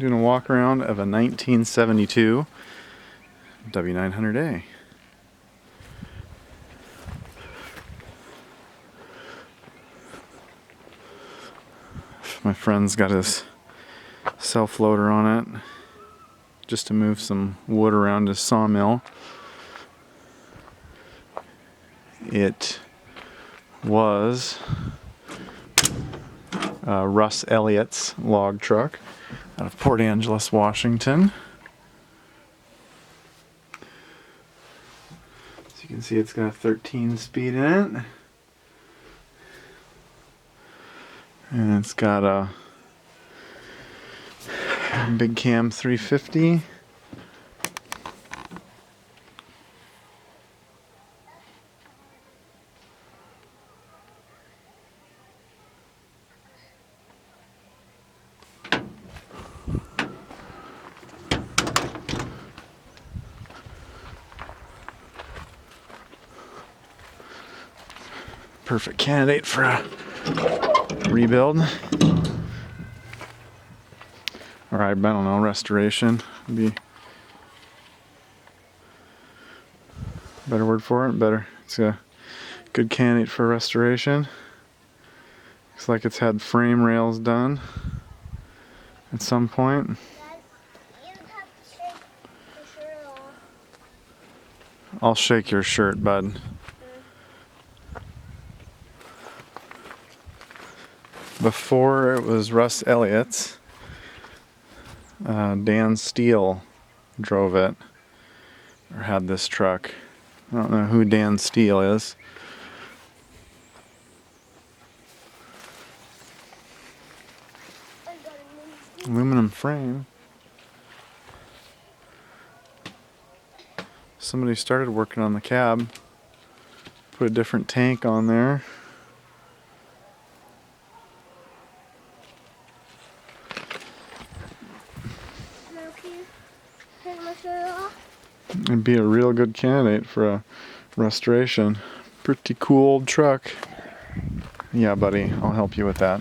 Doing a walk around of a 1972 W900A. My friend's got his self-loader on it just to move some wood around his sawmill. It was Russ Elliott's log truck out of Port Angeles, Washington. So you can see it's got a 13 speed in it. And it's got a big cam 350. Perfect candidate for a rebuild. Or I don't know, restoration would be a better word for it. It's a good candidate for restoration. Looks like it's had frame rails done at some point. I'll shake your shirt, bud. Before it was Russ Elliott's, Dan Steele drove it, or had this truck. I don't know who Dan Steele is. Aluminum frame. Somebody started working on the cab. Put a different tank on there. It'd be a real good candidate for a restoration. Pretty cool old truck. Yeah, buddy, I'll help you with that.